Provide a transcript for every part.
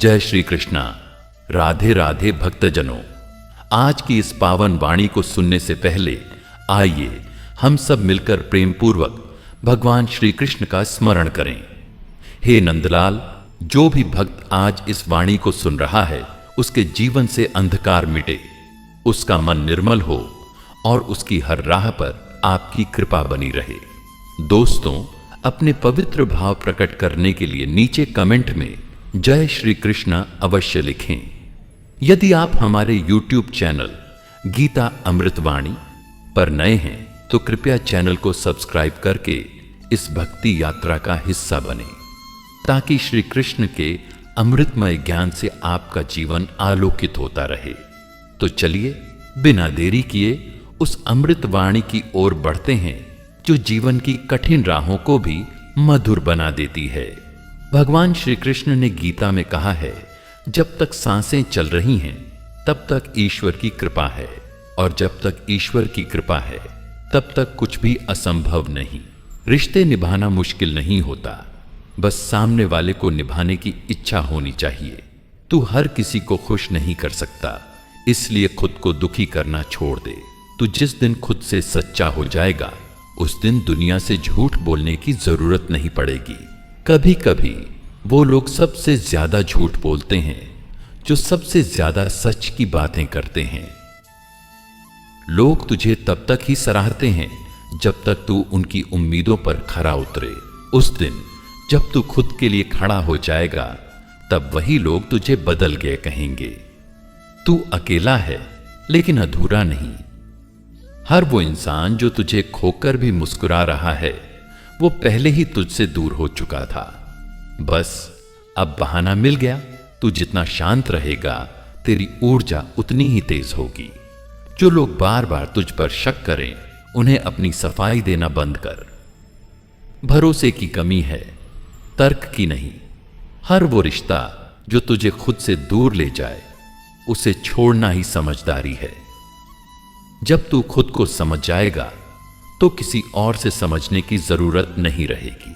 जय श्री कृष्णा। राधे राधे भक्तजनों, आज की इस पावन वाणी को सुनने से पहले आइए हम सब मिलकर प्रेम पूर्वक भगवान श्री कृष्ण का स्मरण करें। हे नंदलाल, जो भी भक्त आज इस वाणी को सुन रहा है उसके जीवन से अंधकार मिटे, उसका मन निर्मल हो और उसकी हर राह पर आपकी कृपा बनी रहे। दोस्तों, अपने पवित्र भाव प्रकट करने के लिए नीचे कमेंट में जय श्री कृष्ण अवश्य लिखें। यदि आप हमारे YouTube चैनल गीता अमृतवाणी पर नए हैं तो कृपया चैनल को सब्सक्राइब करके इस भक्ति यात्रा का हिस्सा बने, ताकि श्री कृष्ण के अमृतमय ज्ञान से आपका जीवन आलोकित होता रहे। तो चलिए बिना देरी किए उस अमृत वाणी की ओर बढ़ते हैं जो जीवन की कठिन राहों को भी मधुर बना देती है। भगवान श्री कृष्ण ने गीता में कहा है, जब तक सांसें चल रही हैं तब तक ईश्वर की कृपा है, और जब तक ईश्वर की कृपा है तब तक कुछ भी असंभव नहीं। रिश्ते निभाना मुश्किल नहीं होता, बस सामने वाले को निभाने की इच्छा होनी चाहिए। तू हर किसी को खुश नहीं कर सकता, इसलिए खुद को दुखी करना छोड़ दे। तू जिस दिन खुद से सच्चा हो जाएगा उस दिन दुनिया से झूठ बोलने की जरूरत नहीं पड़ेगी। कभी कभी वो लोग सबसे ज्यादा झूठ बोलते हैं जो सबसे ज्यादा सच की बातें करते हैं। लोग तुझे तब तक ही सराहते हैं जब तक तू उनकी उम्मीदों पर खरा उतरे। उस दिन जब तू खुद के लिए खड़ा हो जाएगा तब वही लोग तुझे बदल गए कहेंगे। तू अकेला है लेकिन अधूरा नहीं। हर वो इंसान जो तुझे खोकर भी मुस्कुरा रहा है वो पहले ही तुझसे दूर हो चुका था। बस अब बहाना मिल गया। तू जितना शांत रहेगा तेरी ऊर्जा उतनी ही तेज होगी। जो लोग बार बार तुझ पर शक करें उन्हें अपनी सफाई देना बंद कर। भरोसे की कमी है, तर्क की नहीं। हर वो रिश्ता जो तुझे खुद से दूर ले जाए उसे छोड़ना ही समझदारी है। जब तू खुद को समझ जाएगा तो किसी और से समझने की जरूरत नहीं रहेगी।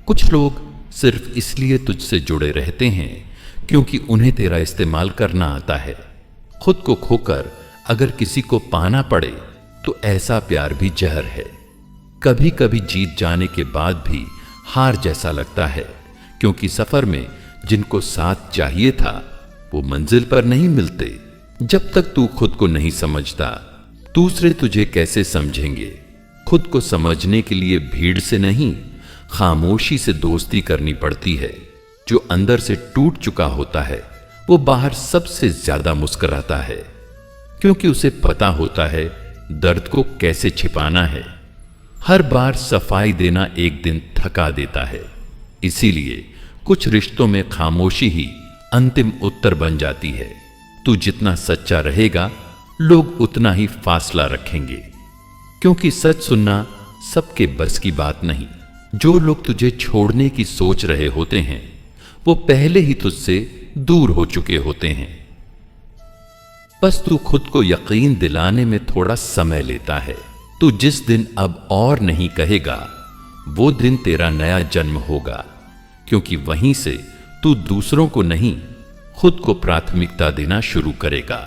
कुछ लोग सिर्फ इसलिए तुझसे जुड़े रहते हैं क्योंकि उन्हें तेरा इस्तेमाल करना आता है। खुद को खोकर अगर किसी को पाना पड़े तो ऐसा प्यार भी जहर है। कभी कभी जीत जाने के बाद भी हार जैसा लगता है, क्योंकि सफर में जिनको साथ चाहिए था वो मंजिल पर नहीं मिलते। जब तक तू खुद को नहीं समझता दूसरे तुझे कैसे समझेंगे। खुद को समझने के लिए भीड़ से नहीं, खामोशी से दोस्ती करनी पड़ती है। जो अंदर से टूट चुका होता है वो बाहर सबसे ज्यादा मुस्कुराता है, क्योंकि उसे पता होता है दर्द को कैसे छिपाना है। हर बार सफाई देना एक दिन थका देता है, इसीलिए कुछ रिश्तों में खामोशी ही अंतिम उत्तर बन जाती है। तू जितना सच्चा रहेगा लोग उतना ही फासला रखेंगे, क्योंकि सच सुनना सबके बस की बात नहीं। जो लोग तुझे छोड़ने की सोच रहे होते हैं वो पहले ही तुझसे दूर हो चुके होते हैं। बस तू खुद को यकीन दिलाने में थोड़ा समय लेता है। तू जिस दिन अब और नहीं कहेगा वो दिन तेरा नया जन्म होगा, क्योंकि वहीं से तू दूसरों को नहीं खुद को प्राथमिकता देना शुरू करेगा।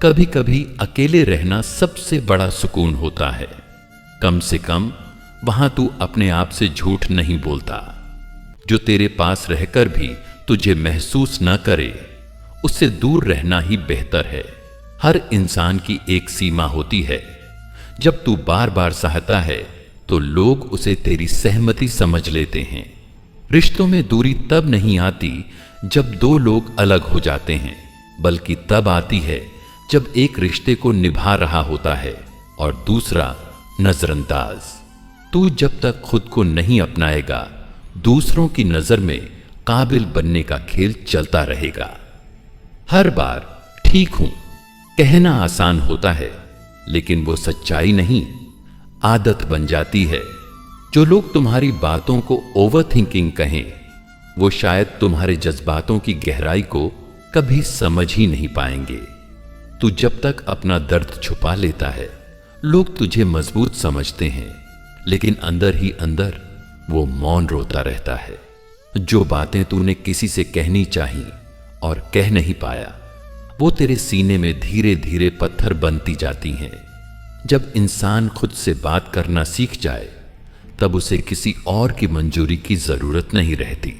कभी कभी अकेले रहना सबसे बड़ा सुकून होता है। कम से कम वहां तू अपने आप से झूठ नहीं बोलता। जो तेरे पास रहकर भी तुझे महसूस न करे उससे दूर रहना ही बेहतर है। हर इंसान की एक सीमा होती है। जब तू बार बार सहता है तो लोग उसे तेरी सहमति समझ लेते हैं। रिश्तों में दूरी तब नहीं आती जब दो लोग अलग हो जाते हैं, बल्कि तब आती है जब एक रिश्ते को निभा रहा होता है और दूसरा नजरअंदाज। तू जब तक खुद को नहीं अपनाएगा दूसरों की नजर में काबिल बनने का खेल चलता रहेगा। हर बार ठीक हूं कहना आसान होता है, लेकिन वो सच्चाई नहीं, आदत बन जाती है। जो लोग तुम्हारी बातों को ओवर थिंकिंग कहें वो शायद तुम्हारे जज्बातों की गहराई को कभी समझ ही नहीं पाएंगे। तू जब तक अपना दर्द छुपा लेता है लोग तुझे मजबूत समझते हैं, लेकिन अंदर ही अंदर वो मौन रोता रहता है। जो बातें तूने किसी से कहनी चाहिए और कह नहीं पाया, वो तेरे सीने में धीरे धीरे पत्थर बनती जाती हैं। जब इंसान खुद से बात करना सीख जाए तब उसे किसी और की मंजूरी की जरूरत नहीं रहती।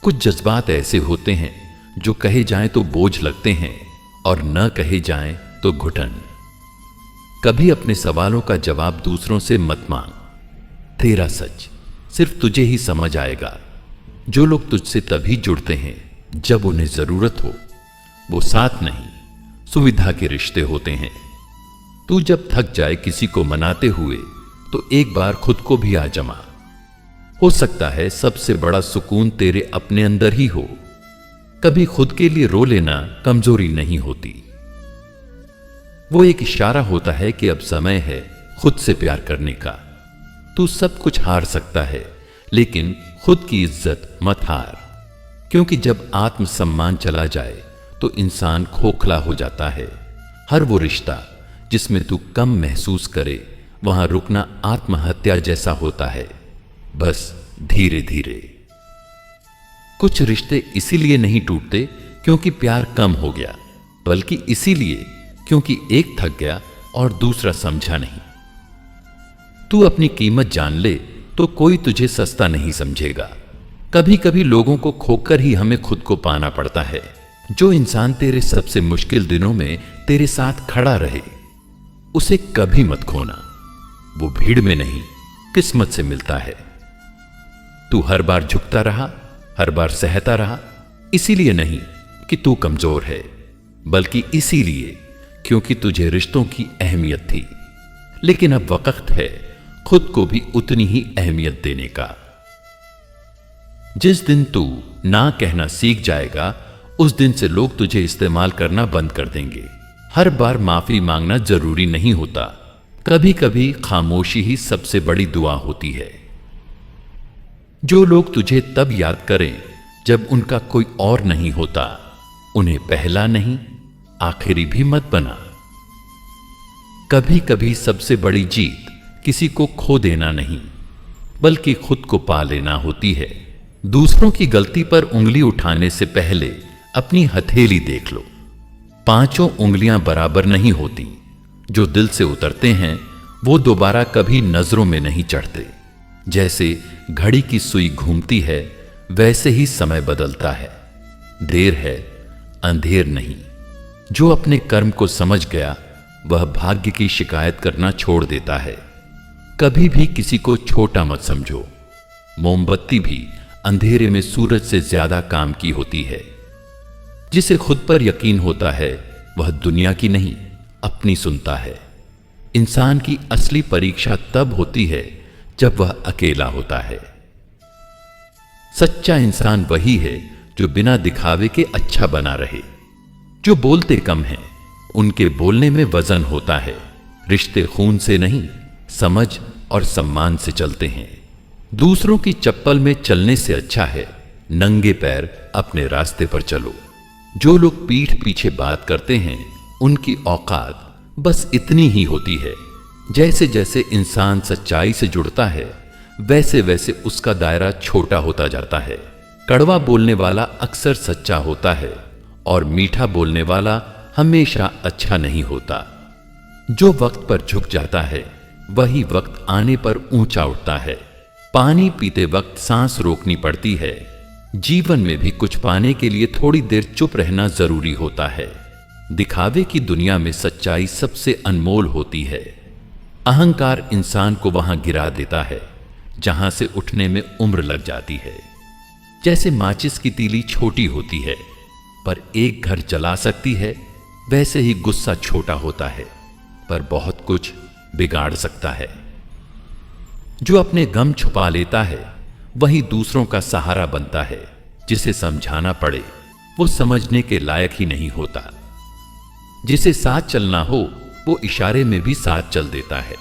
कुछ जज्बात ऐसे होते हैं जो कहे जाएं तो बोझ लगते हैं और न कहे जाएं तो घुटन। कभी अपने सवालों का जवाब दूसरों से मत मांग। तेरा सच सिर्फ तुझे ही समझ आएगा। जो लोग तुझसे तभी जुड़ते हैं जब उन्हें जरूरत हो, वो साथ नहीं सुविधा के रिश्ते होते हैं। तू जब थक जाए किसी को मनाते हुए तो एक बार खुद को भी आजमा। हो सकता है सबसे बड़ा सुकून तेरे अपने अंदर ही हो। कभी खुद के लिए रो लेना कमजोरी नहीं होती, वो एक इशारा होता है कि अब समय है खुद से प्यार करने का। तू सब कुछ हार सकता है लेकिन खुद की इज्जत मत हार, क्योंकि जब आत्मसम्मान चला जाए तो इंसान खोखला हो जाता है। हर वो रिश्ता जिसमें तू कम महसूस करे, वहां रुकना आत्महत्या जैसा होता है, बस धीरे धीरे। कुछ रिश्ते इसीलिए नहीं टूटते क्योंकि प्यार कम हो गया, बल्कि इसीलिए क्योंकि एक थक गया और दूसरा समझा नहीं। तू अपनी कीमत जान ले तो कोई तुझे सस्ता नहीं समझेगा। कभी कभी लोगों को खोकर ही हमें खुद को पाना पड़ता है। जो इंसान तेरे सबसे मुश्किल दिनों में तेरे साथ खड़ा रहे, उसे कभी मत खोना। वो भीड़ में नहीं, किस्मत से मिलता है। तू हर बार झुकता रहा, हर बार सहता रहा, इसीलिए नहीं कि तू कमजोर है, बल्कि इसीलिए क्योंकि तुझे रिश्तों की अहमियत थी। लेकिन अब वक्त है खुद को भी उतनी ही अहमियत देने का। जिस दिन तू ना कहना सीख जाएगा, उस दिन से लोग तुझे इस्तेमाल करना बंद कर देंगे। हर बार माफी मांगना जरूरी नहीं होता, कभी कभी खामोशी ही सबसे बड़ी दुआ होती है। जो लोग तुझे तब याद करें जब उनका कोई और नहीं होता, उन्हें पहला नहीं आखिरी भी मत बना। कभी कभी सबसे बड़ी जीत किसी को खो देना नहीं, बल्कि खुद को पा लेना होती है। दूसरों की गलती पर उंगली उठाने से पहले अपनी हथेली देख लो। पांचों उंगलियां बराबर नहीं होती। जो दिल से उतरते हैं वो दोबारा कभी नजरों में नहीं चढ़ते। जैसे घड़ी की सुई घूमती है, वैसे ही समय बदलता है। देर है, अंधेर नहीं। जो अपने कर्म को समझ गया, वह भाग्य की शिकायत करना छोड़ देता है। कभी भी किसी को छोटा मत समझो। मोमबत्ती भी अंधेरे में सूरज से ज्यादा काम की होती है। जिसे खुद पर यकीन होता है, वह दुनिया की नहीं अपनी सुनता है। इंसान की असली परीक्षा तब होती है जब वह अकेला होता है। सच्चा इंसान वही है जो बिना दिखावे के अच्छा बना रहे। जो बोलते कम हैं, उनके बोलने में वजन होता है। रिश्ते खून से नहीं, समझ और सम्मान से चलते हैं। दूसरों की चप्पल में चलने से अच्छा है नंगे पैर अपने रास्ते पर चलो। जो लोग पीठ पीछे बात करते हैं, उनकी औकात बस इतनी ही होती है। जैसे जैसे इंसान सच्चाई से जुड़ता है, वैसे वैसे उसका दायरा छोटा होता जाता है। कड़वा बोलने वाला अक्सर सच्चा होता है और मीठा बोलने वाला हमेशा अच्छा नहीं होता। जो वक्त पर झुक जाता है, वही वक्त आने पर ऊंचा उठता है। पानी पीते वक्त सांस रोकनी पड़ती है। जीवन में भी कुछ पाने के लिए थोड़ी देर चुप रहना जरूरी होता है। दिखावे की दुनिया में सच्चाई सबसे अनमोल होती है। अहंकार इंसान को वहां गिरा देता है जहां से उठने में उम्र लग जाती है। जैसे माचिस की तीली छोटी होती है पर एक घर जला सकती है, वैसे ही गुस्सा छोटा होता है पर बहुत कुछ बिगाड़ सकता है। जो अपने गम छुपा लेता है, वही दूसरों का सहारा बनता है। जिसे समझाना पड़े, वो समझने के लायक ही नहीं होता। जिसे साथ चलना हो, वो इशारे में भी साथ चल देता है।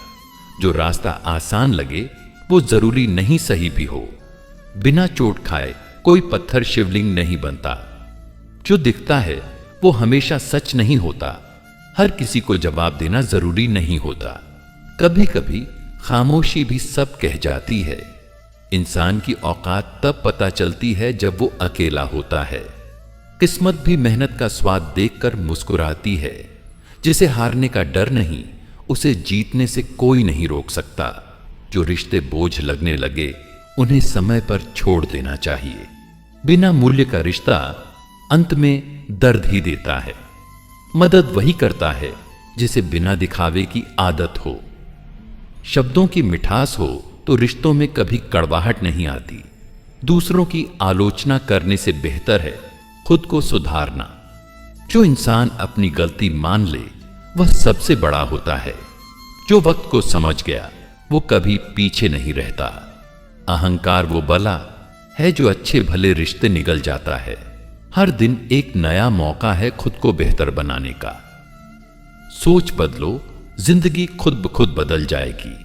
जो रास्ता आसान लगे, वो जरूरी नहीं सही भी हो। बिना चोट खाए कोई पत्थर शिवलिंग नहीं बनता। जो दिखता है वो हमेशा सच नहीं होता। हर किसी को जवाब देना जरूरी नहीं होता। कभी कभी खामोशी भी सब कह जाती है। इंसान की औकात तब पता चलती है जब वो अकेला होता है। किस्मत भी मेहनत का स्वाद देखकर मुस्कुराती है। जिसे हारने का डर नहीं, उसे जीतने से कोई नहीं रोक सकता। जो रिश्ते बोझ लगने लगे, उन्हें समय पर छोड़ देना चाहिए। बिना मूल्य का रिश्ता अंत में दर्द ही देता है। मदद वही करता है जिसे बिना दिखावे की आदत हो। शब्दों की मिठास हो तो रिश्तों में कभी कड़वाहट नहीं आती। दूसरों की आलोचना करने से बेहतर है खुद को सुधारना। जो इंसान अपनी गलती मान ले, वह सबसे बड़ा होता है। जो वक्त को समझ गया, वो कभी पीछे नहीं रहता। अहंकार वो बला है जो अच्छे भले रिश्ते निगल जाता है। हर दिन एक नया मौका है खुद को बेहतर बनाने का। सोच बदलो, जिंदगी खुद ब खुद बदल जाएगी।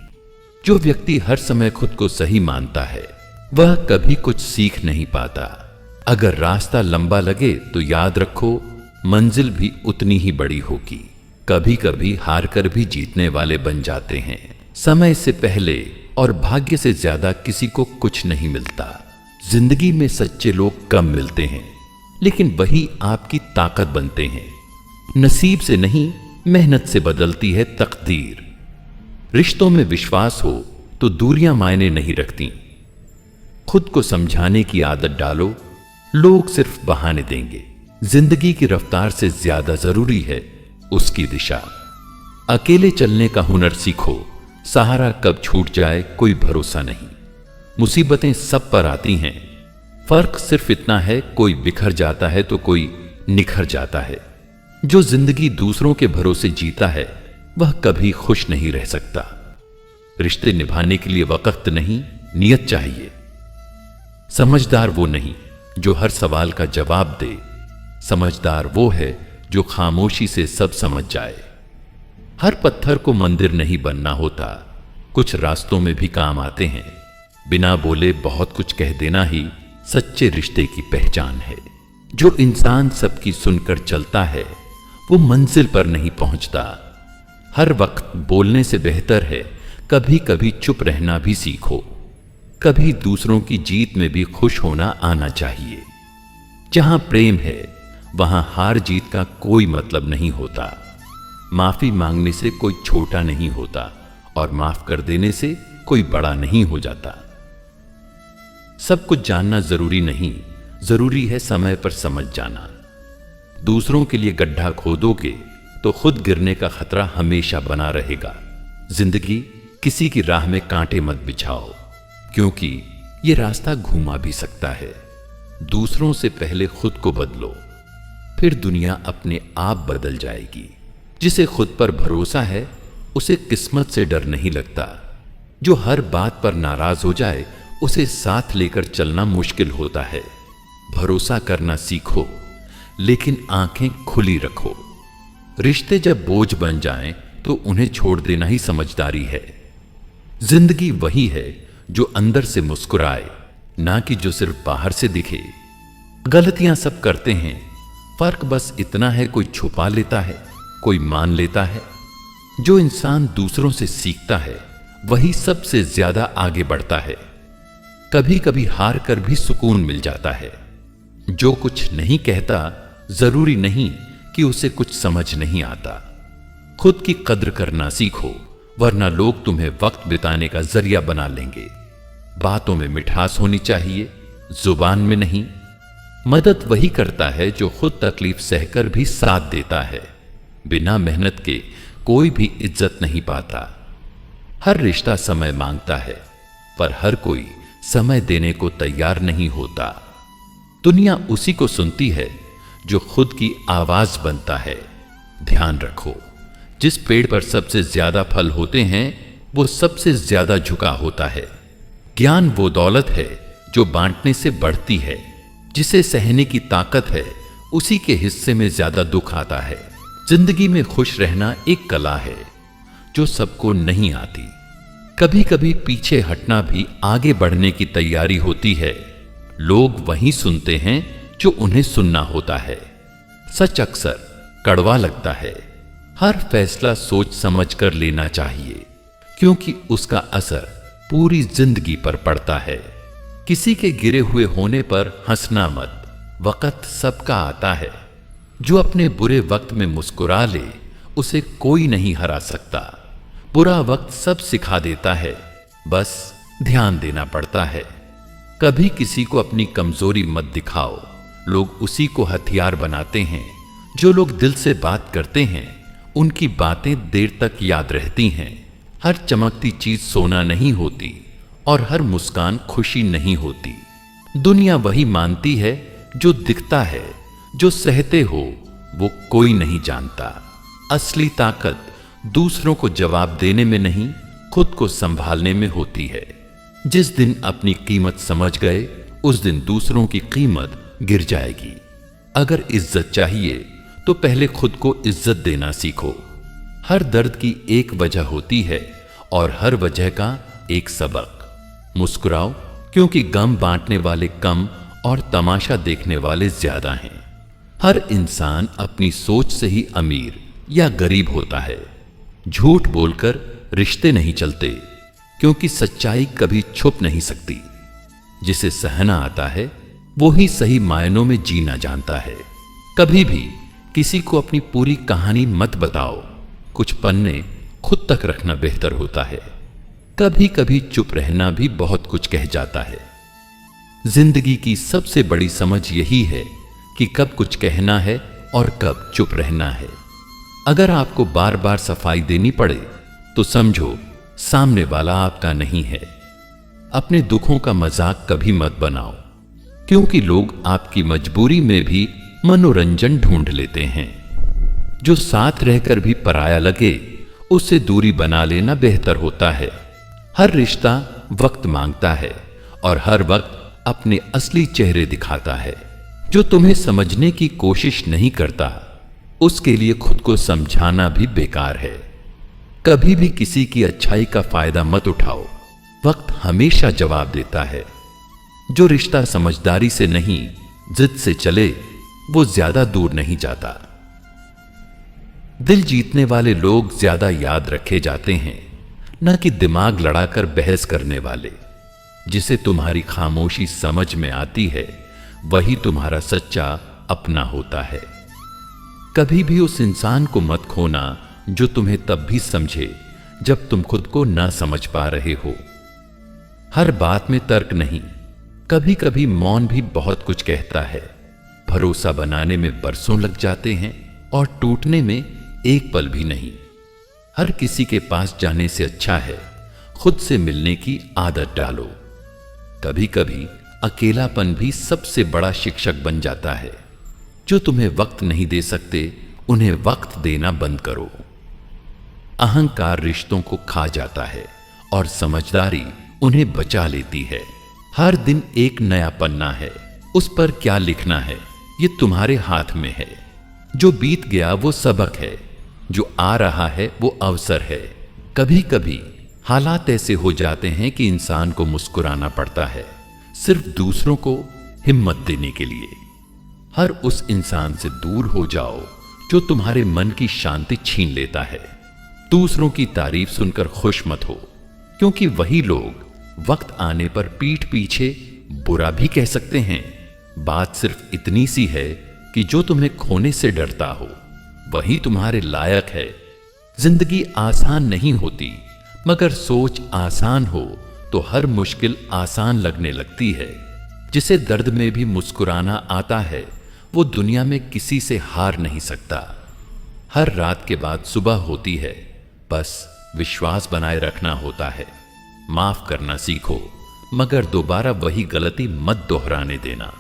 जो व्यक्ति हर समय खुद को सही मानता है, वह कभी कुछ सीख नहीं पाता। अगर रास्ता लंबा लगे तो याद रखो, मंजिल भी उतनी ही बड़ी होगी। कभी कभी हार कर भी जीतने वाले बन जाते हैं। समय से पहले और भाग्य से ज्यादा किसी को कुछ नहीं मिलता। जिंदगी में सच्चे लोग कम मिलते हैं, लेकिन वही आपकी ताकत बनते हैं। नसीब से नहीं, मेहनत से बदलती है तकदीर। रिश्तों में विश्वास हो तो दूरियां मायने नहीं रखती। खुद को समझाने की आदत डालो, लोग सिर्फ बहाने देंगे। जिंदगी की रफ्तार से ज्यादा जरूरी है उसकी दिशा। अकेले चलने का हुनर सीखो, सहारा कब छूट जाए कोई भरोसा नहीं। मुसीबतें सब पर आती हैं, फर्क सिर्फ इतना है कोई बिखर जाता है तो कोई निखर जाता है। जो जिंदगी दूसरों के भरोसे जीता है, वह कभी खुश नहीं रह सकता। रिश्ते निभाने के लिए वक्त नहीं, नियत चाहिए। समझदार वो नहीं जो हर सवाल का जवाब दे, समझदार वो है जो खामोशी से सब समझ जाए। हर पत्थर को मंदिर नहीं बनना होता, कुछ रास्तों में भी काम आते हैं। बिना बोले बहुत कुछ कह देना ही सच्चे रिश्ते की पहचान है। जो इंसान सबकी सुनकर चलता है, वो मंजिल पर नहीं पहुंचता। हर वक्त बोलने से बेहतर है कभी कभी चुप रहना भी सीखो। कभी दूसरों की जीत में भी खुश होना आना चाहिए। जहां प्रेम है, वहां हार जीत का कोई मतलब नहीं होता। माफी मांगने से कोई छोटा नहीं होता और माफ कर देने से कोई बड़ा नहीं हो जाता। सब कुछ जानना जरूरी नहीं, जरूरी है समय पर समझ जाना। दूसरों के लिए गड्ढा खोदोगे तो खुद गिरने का खतरा हमेशा बना रहेगा। जिंदगी किसी की राह में कांटे मत बिछाओ, क्योंकि ये रास्ता घुमा भी सकता है। दूसरों से पहले खुद को बदलो, फिर दुनिया अपने आप बदल जाएगी। जिसे खुद पर भरोसा है, उसे किस्मत से डर नहीं लगता। जो हर बात पर नाराज हो जाए, उसे साथ लेकर चलना मुश्किल होता है। भरोसा करना सीखो, लेकिन आंखें खुली रखो। रिश्ते जब बोझ बन जाएं, तो उन्हें छोड़ देना ही समझदारी है। जिंदगी वही है जो अंदर से मुस्कुराए, ना कि जो सिर्फ बाहर से दिखे। गलतियां सब करते हैं, फर्क बस इतना है कोई छुपा लेता है, कोई मान लेता है। जो इंसान दूसरों से सीखता है, वही सबसे ज्यादा आगे बढ़ता है। कभी कभी हार कर भी सुकून मिल जाता है। जो कुछ नहीं कहता, जरूरी नहीं कि उसे कुछ समझ नहीं आता। खुद की कद्र करना सीखो, वरना लोग तुम्हें वक्त बिताने का जरिया बना लेंगे। बातों में मिठास होनी चाहिए, जुबान में नहीं। मदद वही करता है जो खुद तकलीफ सहकर भी साथ देता है। बिना मेहनत के कोई भी इज्जत नहीं पाता। हर रिश्ता समय मांगता है, पर हर कोई समय देने को तैयार नहीं होता। दुनिया उसी को सुनती है जो खुद की आवाज बनता है। ध्यान रखो, जिस पेड़ पर सबसे ज्यादा फल होते हैं, वो सबसे ज्यादा झुका होता है। ज्ञान वो दौलत है जो बांटने से बढ़ती है। जिसे सहने की ताकत है, उसी के हिस्से में ज्यादा दुख आता है। जिंदगी में खुश रहना एक कला है जो सबको नहीं आती। कभी कभी पीछे हटना भी आगे बढ़ने की तैयारी होती है। लोग वही सुनते हैं जो उन्हें सुनना होता है। सच अक्सर कड़वा लगता है। हर फैसला सोच समझ कर लेना चाहिए, क्योंकि उसका असर पूरी जिंदगी पर पड़ता है। किसी के गिरे हुए होने पर हंसना मत, वक्त सबका आता है। जो अपने बुरे वक्त में मुस्कुरा ले, उसे कोई नहीं हरा सकता। बुरा वक्त सब सिखा देता है, बस ध्यान देना पड़ता है। कभी किसी को अपनी कमजोरी मत दिखाओ, लोग उसी को हथियार बनाते हैं। जो लोग दिल से बात करते हैं, उनकी बातें देर तक याद रहती हैं। हर चमकती चीज सोना नहीं होती और हर मुस्कान खुशी नहीं होती। दुनिया वही मानती है जो दिखता है, जो सहते हो वो कोई नहीं जानता। असली ताकत दूसरों को जवाब देने में नहीं, खुद को संभालने में होती है। जिस दिन अपनी कीमत समझ गए, उस दिन दूसरों की कीमत गिर जाएगी। अगर इज्जत चाहिए तो पहले खुद को इज्जत देना सीखो। हर दर्द की एक वजह होती है और हर वजह का एक सबक। मुस्कुराओ, क्योंकि गम बांटने वाले कम और तमाशा देखने वाले ज्यादा हैं। हर इंसान अपनी सोच से ही अमीर या गरीब होता है। झूठ बोलकर रिश्ते नहीं चलते, क्योंकि सच्चाई कभी छुप नहीं सकती। जिसे सहना आता है वो ही सही मायनों में जीना जानता है। कभी भी किसी को अपनी पूरी कहानी मत बताओ, कुछ पन्ने खुद तक रखना बेहतर होता है। कभी कभी चुप रहना भी बहुत कुछ कह जाता है। जिंदगी की सबसे बड़ी समझ यही है कि कब कुछ कहना है और कब चुप रहना है। अगर आपको बार बार सफाई देनी पड़े तो समझो सामने वाला आपका नहीं है। अपने दुखों का मजाक कभी मत बनाओ, क्योंकि लोग आपकी मजबूरी में भी मनोरंजन ढूंढ लेते हैं। जो साथ रहकर भी पराया लगे, उससे दूरी बना लेना बेहतर होता है। हर रिश्ता वक्त मांगता है और हर वक्त अपने असली चेहरे दिखाता है। जो तुम्हें समझने की कोशिश नहीं करता, उसके लिए खुद को समझाना भी बेकार है। कभी भी किसी की अच्छाई का फायदा मत उठाओ, वक्त हमेशा जवाब देता है। जो रिश्ता समझदारी से नहीं, जिद से चले, वो ज्यादा दूर नहीं जाता। दिल जीतने वाले लोग ज्यादा याद रखे जाते हैं, न कि दिमाग लड़ाकर बहस करने वाले। जिसे तुम्हारी खामोशी समझ में आती है, वही तुम्हारा सच्चा अपना होता है। कभी भी उस इंसान को मत खोना जो तुम्हें तब भी समझे जब तुम खुद को ना समझ पा रहे हो। हर बात में तर्क नहीं, कभी कभी मौन भी बहुत कुछ कहता है। भरोसा बनाने में बरसों लग जाते हैं और टूटने में एक पल भी नहीं। हर किसी के पास जाने से अच्छा है खुद से मिलने की आदत डालो। कभी कभी अकेलापन भी सबसे बड़ा शिक्षक बन जाता है। जो तुम्हें वक्त नहीं दे सकते, उन्हें वक्त देना बंद करो। अहंकार रिश्तों को खा जाता है और समझदारी उन्हें बचा लेती है। हर दिन एक नया पन्ना है, उस पर क्या लिखना है ये तुम्हारे हाथ में है। जो बीत गया वो सबक है, जो आ रहा है वो अवसर है। कभी कभी हालात ऐसे हो जाते हैं कि इंसान को मुस्कुराना पड़ता है, सिर्फ दूसरों को हिम्मत देने के लिए। हर उस इंसान से दूर हो जाओ जो तुम्हारे मन की शांति छीन लेता है। दूसरों की तारीफ सुनकर खुश मत हो, क्योंकि वही लोग वक्त आने पर पीठ पीछे बुरा भी कह सकते हैं। बात सिर्फ इतनी सी है कि जो तुम्हें खोने से डरता हो, वही तुम्हारे लायक है। जिंदगी आसान नहीं होती, मगर सोच आसान हो तो हर मुश्किल आसान लगने लगती है। जिसे दर्द में भी मुस्कुराना आता है, वो दुनिया में किसी से हार नहीं सकता। हर रात के बाद सुबह होती है, बस विश्वास बनाए रखना होता है। माफ करना सीखो, मगर दोबारा वही गलती मत दोहराने देना।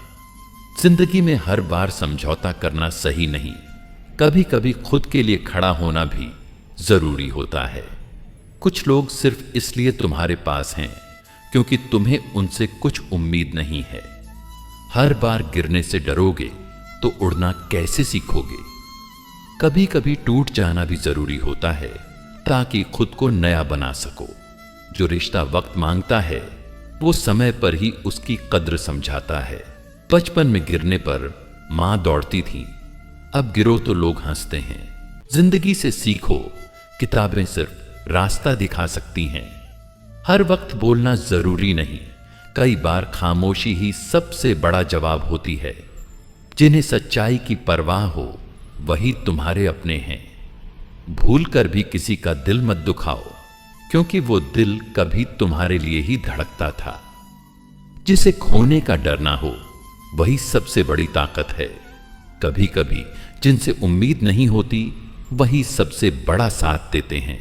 जिंदगी में हर बार समझौता करना सही नहीं। कभी कभी खुद के लिए खड़ा होना भी जरूरी होता है। कुछ लोग सिर्फ इसलिए तुम्हारे पास हैं क्योंकि तुम्हें उनसे कुछ उम्मीद नहीं है। हर बार गिरने से डरोगे तो उड़ना कैसे सीखोगे? कभी कभी टूट जाना भी जरूरी होता है ताकि खुद को नया बना सको। जो रिश्ता वक्त मांगता है, वो समय पर ही उसकी कद्र समझाता है। बचपन में गिरने पर मां दौड़ती थी, अब गिरो तो लोग हंसते हैं। जिंदगी से सीखो, किताबें सिर्फ रास्ता दिखा सकती हैं। हर वक्त बोलना जरूरी नहीं, कई बार खामोशी ही सबसे बड़ा जवाब होती है। जिन्हें सच्चाई की परवाह हो वही तुम्हारे अपने हैं। भूल कर भी किसी का दिल मत दुखाओ, क्योंकि वो दिल कभी तुम्हारे लिए ही धड़कता था। जिसे खोने का डर ना हो वही सबसे बड़ी ताकत है। कभी कभी जिनसे उम्मीद नहीं होती वही सबसे बड़ा साथ देते हैं।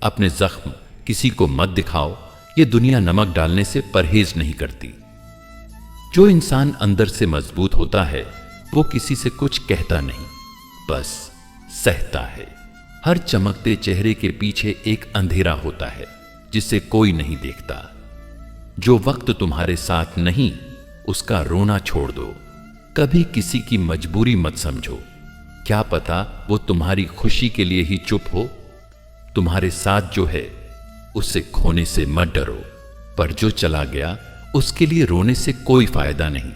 अपने जख्म किसी को मत दिखाओ, ये दुनिया नमक डालने से परहेज नहीं करती। जो इंसान अंदर से मजबूत होता है वो किसी से कुछ कहता नहीं, बस सहता है। हर चमकते चेहरे के पीछे एक अंधेरा होता है जिसे कोई नहीं देखता। जो वक्त तुम्हारे साथ नहीं उसका रोना छोड़ दो। कभी किसी की मजबूरी मत समझो, क्या पता वो तुम्हारी खुशी के लिए ही चुप हो। तुम्हारे साथ जो है उससे खोने से मत डरो, पर जो चला गया उसके लिए रोने से कोई फायदा नहीं।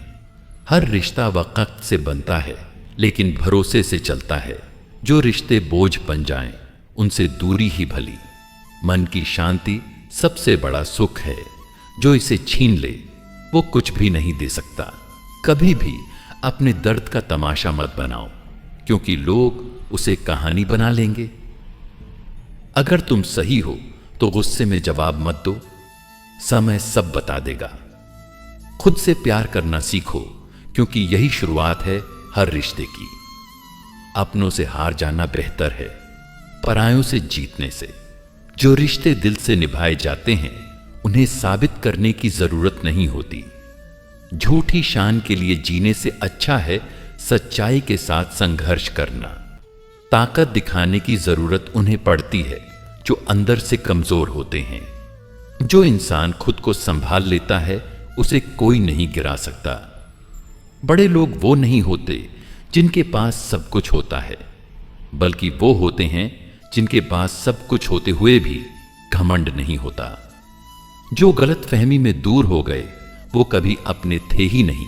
हर रिश्ता वक्त से बनता है लेकिन भरोसे से चलता है। जो रिश्ते बोझ बन जाएं उनसे दूरी ही भली। मन की शांति सबसे बड़ा सुख है, जो इसे छीन ले वो कुछ भी नहीं दे सकता। कभी भी अपने दर्द का तमाशा मत बनाओ, क्योंकि लोग उसे कहानी बना लेंगे। अगर तुम सही हो तो गुस्से में जवाब मत दो, समय सब बता देगा। खुद से प्यार करना सीखो, क्योंकि यही शुरुआत है हर रिश्ते की। अपनों से हार जाना बेहतर है परायों से जीतने से। जो रिश्ते दिल से निभाए जाते हैं उन्हें साबित करने की जरूरत नहीं होती। झूठी शान के लिए जीने से अच्छा है सच्चाई के साथ संघर्ष करना। ताकत दिखाने की जरूरत उन्हें पड़ती है जो अंदर से कमजोर होते हैं। जो इंसान खुद को संभाल लेता है उसे कोई नहीं गिरा सकता। बड़े लोग वो नहीं होते जिनके पास सब कुछ होता है, बल्कि वो होते हैं जिनके पास सब कुछ होते हुए भी घमंड नहीं होता। जो गलतफहमी में दूर हो गए वो कभी अपने थे ही नहीं।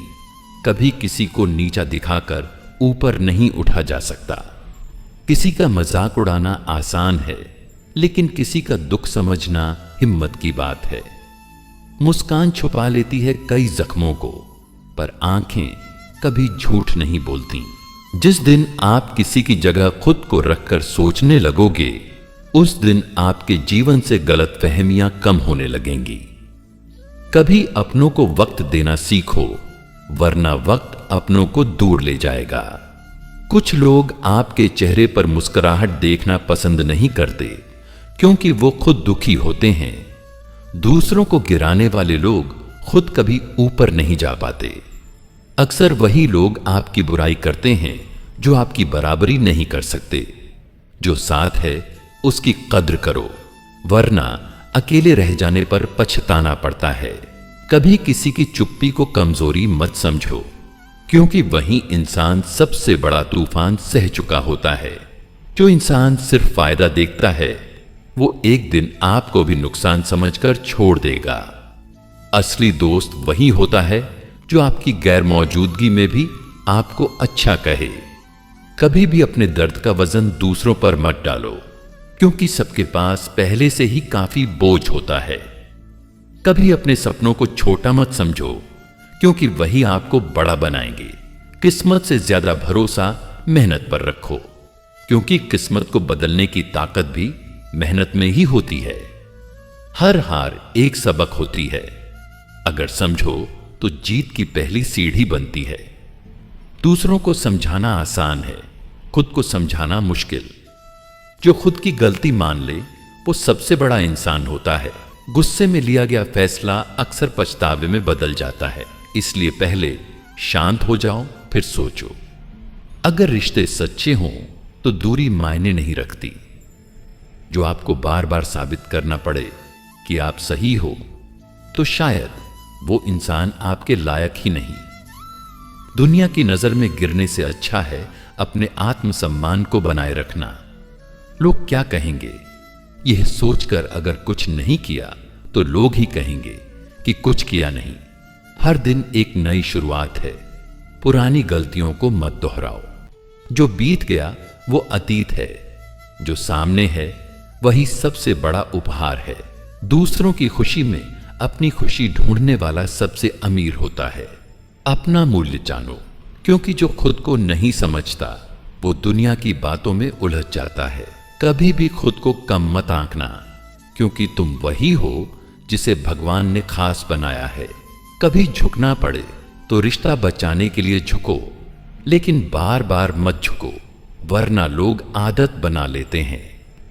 कभी किसी को नीचा दिखाकर ऊपर नहीं उठा जा सकता। किसी का मजाक उड़ाना आसान है, लेकिन किसी का दुख समझना हिम्मत की बात है। मुस्कान छुपा लेती है कई जख्मों को, पर आंखें कभी झूठ नहीं बोलती। जिस दिन आप किसी की जगह खुद को रखकर सोचने लगोगे उस दिन आपके जीवन से गलतफहमियां कम होने लगेंगी। कभी अपनों को वक्त देना सीखो, वरना वक्त अपनों को दूर ले जाएगा। कुछ लोग आपके चेहरे पर मुस्कुराहट देखना पसंद नहीं करते, क्योंकि वो खुद दुखी होते हैं। दूसरों को गिराने वाले लोग खुद कभी ऊपर नहीं जा पाते। अक्सर वही लोग आपकी बुराई करते हैं जो आपकी बराबरी नहीं कर सकते। जो साथ है उसकी कद्र करो, वरना अकेले रह जाने पर पछताना पड़ता है। कभी किसी की चुप्पी को कमजोरी मत समझो, क्योंकि वही इंसान सबसे बड़ा तूफान सह चुका होता है। जो इंसान सिर्फ फायदा देखता है वो एक दिन आपको भी नुकसान समझकर छोड़ देगा। असली दोस्त वही होता है जो आपकी गैर मौजूदगी में भी आपको अच्छा कहे। कभी भी अपने दर्द का वजन दूसरों पर मत डालो, क्योंकि सबके पास पहले से ही काफी बोझ होता है। कभी अपने सपनों को छोटा मत समझो, क्योंकि वही आपको बड़ा बनाएंगे। किस्मत से ज्यादा भरोसा मेहनत पर रखो, क्योंकि किस्मत को बदलने की ताकत भी मेहनत में ही होती है। हर हार एक सबक होती है, अगर समझो तो जीत की पहली सीढ़ी बनती है। दूसरों को समझाना आसान है, खुद को समझाना मुश्किल। जो खुद की गलती मान ले वो सबसे बड़ा इंसान होता है। गुस्से में लिया गया फैसला अक्सर पछतावे में बदल जाता है, इसलिए पहले शांत हो जाओ फिर सोचो। अगर रिश्ते सच्चे हों तो दूरी मायने नहीं रखती। जो आपको बार बार साबित करना पड़े कि आप सही हो, तो शायद वो इंसान आपके लायक ही नहीं। दुनिया की नजर में गिरने से अच्छा है अपने आत्मसम्मान को बनाए रखना। लोग क्या कहेंगे, यह सोचकर अगर कुछ नहीं किया तो लोग ही कहेंगे कि कुछ किया नहीं। हर दिन एक नई शुरुआत है, पुरानी गलतियों को मत दोहराओ। जो बीत गया वो अतीत है, जो सामने है वही सबसे बड़ा उपहार है। दूसरों की खुशी में अपनी खुशी ढूंढने वाला सबसे अमीर होता है। अपना मूल्य जानो, क्योंकि जो खुद को नहीं समझता वो दुनिया की बातों में उलझ जाता है। कभी भी खुद को कम मत आंकना, क्योंकि तुम वही हो जिसे भगवान ने खास बनाया है। कभी झुकना पड़े तो रिश्ता बचाने के लिए झुको, लेकिन बार बार मत झुको, वरना लोग आदत बना लेते हैं।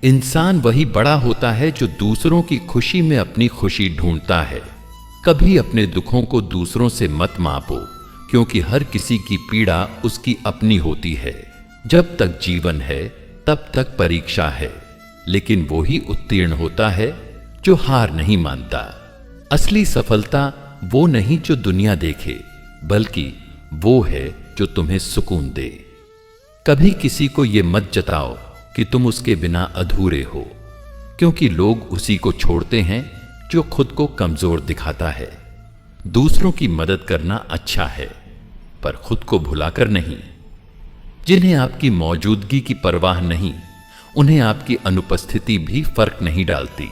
इंसान वही बड़ा होता है जो दूसरों की खुशी में अपनी खुशी ढूंढता है। कभी अपने दुखों को दूसरों से मत मापो, क्योंकि हर किसी की पीड़ा उसकी अपनी होती है। जब तक जीवन है तब तक परीक्षा है, लेकिन वो ही उत्तीर्ण होता है जो हार नहीं मानता। असली सफलता वो नहीं जो दुनिया देखे, बल्कि वो है जो तुम्हें सुकून दे। कभी किसी को ये मत जताओ कि तुम उसके बिना अधूरे हो, क्योंकि लोग उसी को छोड़ते हैं जो खुद को कमजोर दिखाता है। दूसरों की मदद करना अच्छा है, पर खुद को भुलाकर नहीं। जिन्हें आपकी मौजूदगी की परवाह नहीं, उन्हें आपकी अनुपस्थिति भी फर्क नहीं डालती।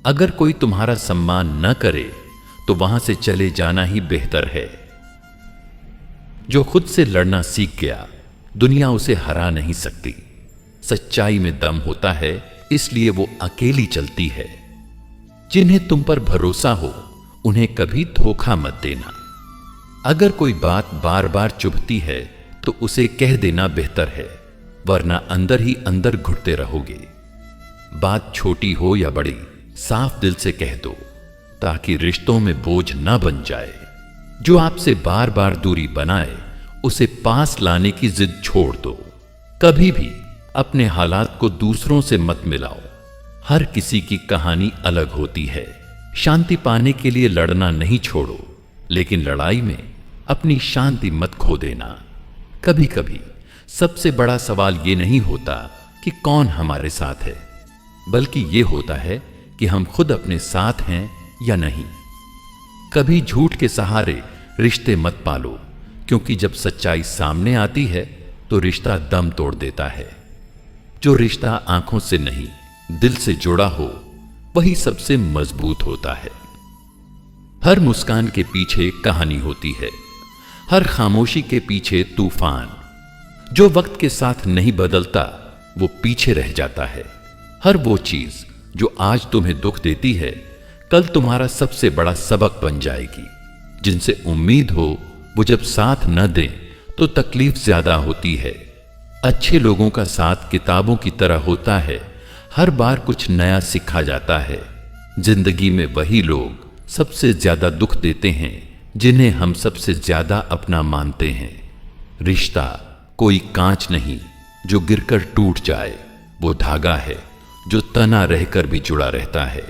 अगर कोई तुम्हारा सम्मान न करे तो वहां से चले जाना ही बेहतर है। जो खुद से लड़ना सीख गया, दुनिया उसे हरा नहीं सकती। सच्चाई में दम होता है, इसलिए वो अकेली चलती है। जिन्हें तुम पर भरोसा हो, उन्हें कभी धोखा मत देना। अगर कोई बात बार बार चुभती है तो उसे कह देना बेहतर है, वरना अंदर ही अंदर घुटते रहोगे। बात छोटी हो या बड़ी, साफ दिल से कह दो, ताकि रिश्तों में बोझ न बन जाए। जो आपसे बार बार दूरी बनाए, उसे पास लाने की जिद छोड़ दो। कभी भी अपने हालात को दूसरों से मत मिलाओ। हर किसी की कहानी अलग होती है। शांति पाने के लिए लड़ना नहीं छोड़ो, लेकिन लड़ाई में अपनी शांति मत खो देना। कभी कभी सबसे बड़ा सवाल ये नहीं होता कि कौन हमारे साथ है, बल्कि ये होता है कि हम खुद अपने साथ हैं या नहीं। कभी झूठ के सहारे रिश्ते मत पालो, क्योंकि जब सच्चाई सामने आती है तो रिश्ता दम तोड़ देता है। जो रिश्ता आंखों से नहीं, दिल से जुड़ा हो, वही सबसे मजबूत होता है। हर मुस्कान के पीछे कहानी होती है, हर खामोशी के पीछे तूफान। जो वक्त के साथ नहीं बदलता, वो पीछे रह जाता है। हर वो चीज जो आज तुम्हें दुख देती है, कल तुम्हारा सबसे बड़ा सबक बन जाएगी। जिनसे उम्मीद हो वो जब साथ न दें तो तकलीफ ज्यादा होती है। अच्छे लोगों का साथ किताबों की तरह होता है, हर बार कुछ नया सीखा जाता है। जिंदगी में वही लोग सबसे ज्यादा दुख देते हैं जिन्हें हम सबसे ज्यादा अपना मानते हैं। रिश्ता कोई कांच नहीं जो गिरकर टूट जाए, वो धागा है जो तना रहकर भी जुड़ा रहता है।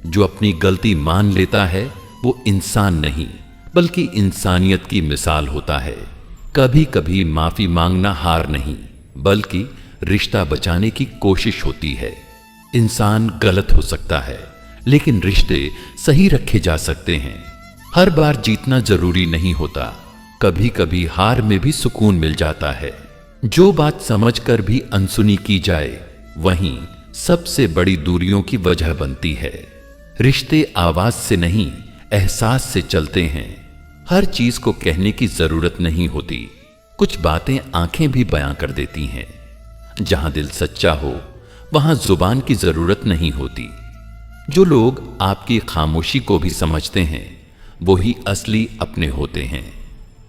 जो अपनी गलती मान लेता है वो इंसान नहीं, बल्कि इंसानियत की मिसाल होता है। कभी कभी माफी मांगना हार नहीं, बल्कि रिश्ता बचाने की कोशिश होती है। इंसान गलत हो सकता है, लेकिन रिश्ते सही रखे जा सकते हैं। हर बार जीतना जरूरी नहीं होता, कभी कभी हार में भी सुकून मिल जाता है। जो बात समझकर भी अनसुनी की जाए, वहीं सबसे बड़ी दूरियों की वजह बनती है। रिश्ते आवाज से नहीं, एहसास से चलते हैं। हर चीज को कहने की जरूरत नहीं होती, कुछ बातें आंखें भी बयां कर देती हैं। जहां दिल सच्चा हो, वहां जुबान की जरूरत नहीं होती। जो लोग आपकी खामोशी को भी समझते हैं, वो ही असली अपने होते हैं।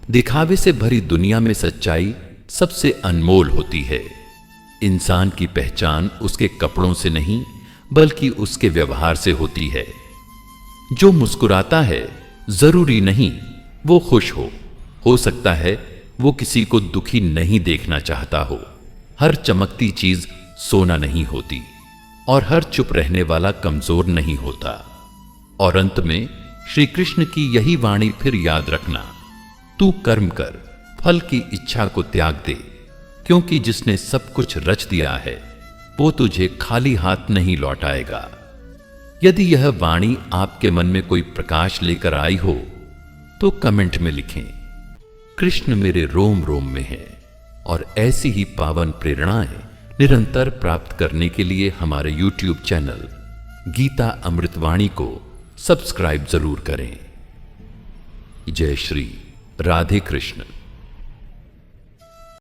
दिखावे से भरी दुनिया में सच्चाई सबसे अनमोल होती है। इंसान की पहचान उसके कपड़ों से नहीं, बल्कि उसके व्यवहार से होती है। जो मुस्कुराता है, जरूरी नहीं वो खुश हो सकता है वो किसी को दुखी नहीं देखना चाहता हो। हर चमकती चीज सोना नहीं होती, और हर चुप रहने वाला कमजोर नहीं होता। और अंत में श्री कृष्ण की यही वाणी फिर याद रखना, तू कर्म कर, फल की इच्छा को त्याग दे, क्योंकि जिसने सब कुछ रच दिया है वो तुझे खाली हाथ नहीं लौटाएगा। यदि यह वाणी आपके मन में कोई प्रकाश लेकर आई हो तो कमेंट में लिखें, कृष्ण मेरे रोम रोम में है। और ऐसी ही पावन प्रेरणाएं निरंतर प्राप्त करने के लिए हमारे YouTube चैनल गीता अमृतवाणी को सब्सक्राइब जरूर करें। जय श्री राधे कृष्ण।